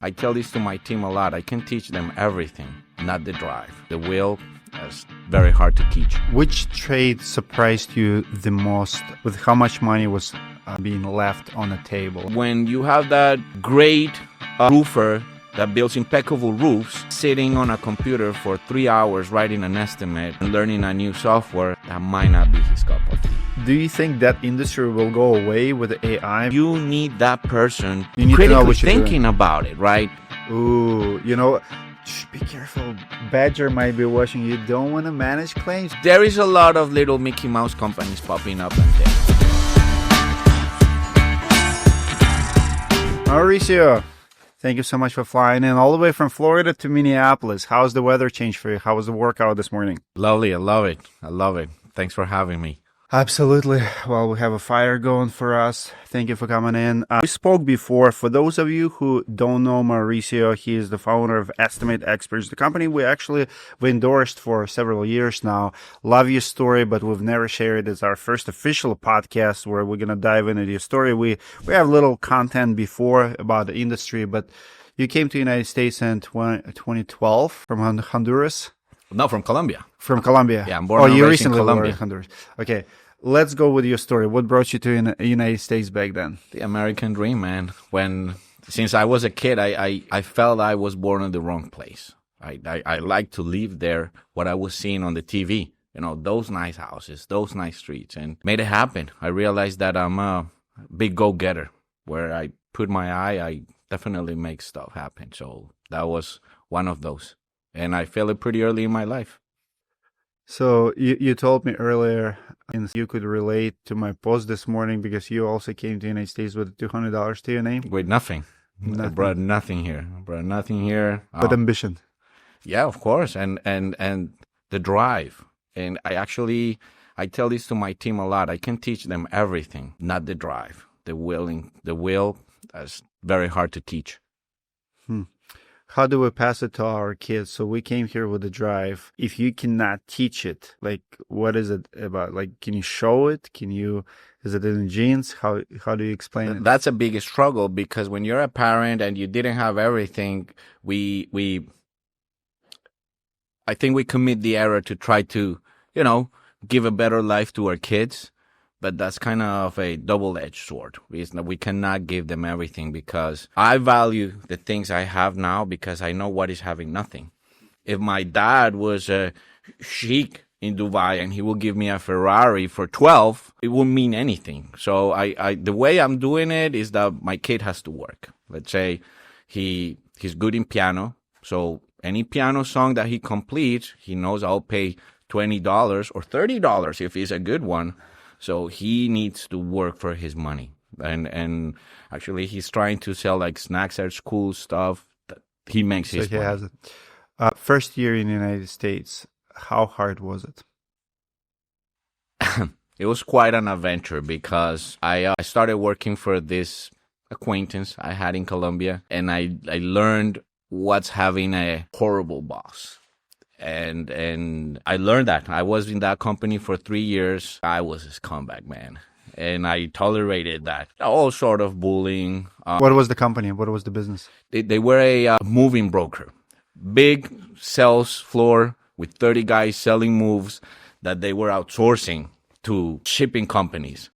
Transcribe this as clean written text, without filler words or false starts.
I tell this to my team a lot. I can teach them everything, not the drive. The will is very hard to teach. Which trade surprised you the most with how much money was being left on the table? When you have that great roofer that builds impeccable roofs sitting on a computer for 3 hours writing an estimate and learning a new software, that might not be his cup of tea. Do you think that industry will go away with AI? You need that person You need to know critically what you're thinking about it, right? Ooh, be careful. Badger might be watching. You don't want to manage claims. There is a lot of little Mickey Mouse companies popping up and there. Mauricio, thank you so much for flying in all the way from Florida to Minneapolis. How's the weather change for you? How was the workout this morning? Lovely. I love it. I love it. Thanks for having me. Absolutely. Well, we have a fire going for us. Thank you for coming in. We spoke before. For those of you who don't know Mauricio, he is the founder of Estimate Experts, the company we endorsed for several years now. Love your story, but we've never shared it. It's our first official podcast where we're going to dive into your story. We have little content before about the industry, but you came to the United States in 2012 from Honduras. No, from Colombia. From Colombia. Yeah, I'm born and you raised in recently Colombia. were in Honduras. Okay, let's go with your story. What brought you to the United States back then? The American dream, man. Since I was a kid, I felt I was born in the wrong place. I liked to live there, what I was seeing on the TV. Those nice houses, those nice streets, and made it happen. I realized that I'm a big go-getter. Where I put my eye, I definitely make stuff happen. So that was one of those. And I feel it pretty early in my life. So you told me earlier and you could relate to my post this morning because you also came to the United States with $200 to your name. With nothing. I brought nothing here. But ambition. Yeah, of course. And the drive. And I tell this to my team a lot. I can teach them everything, not the drive. The will is very hard to teach. How do we pass it to our kids? So we came here with the drive. If you cannot teach it, what is it about? Can you show it? Is it in the genes? How do you explain it? That's a big struggle because when you're a parent and you didn't have everything, I think we commit the error to try to, give a better life to our kids. But that's kind of a double-edged sword. We cannot give them everything because I value the things I have now because I know what is having nothing. If my dad was a sheik in Dubai and he will give me a Ferrari for 12, it wouldn't mean anything. So the way I'm doing it is that my kid has to work. Let's say he's good in piano. So any piano song that he completes, he knows I'll pay $20 or $30 if it's a good one. So he needs to work for his money. And actually, he's trying to sell snacks at school stuff. That he makes his money. Has it. First year in the United States, how hard was it? It was quite an adventure because I started working for this acquaintance I had in Colombia. And I learned what's having a horrible boss. And I learned that. I was in that company for 3 years. I was a scumbag, man. And I tolerated that. All sort of bullying. What was the company? What was the business? They were a moving broker. Big sales floor with 30 guys selling moves that they were outsourcing to shipping companies.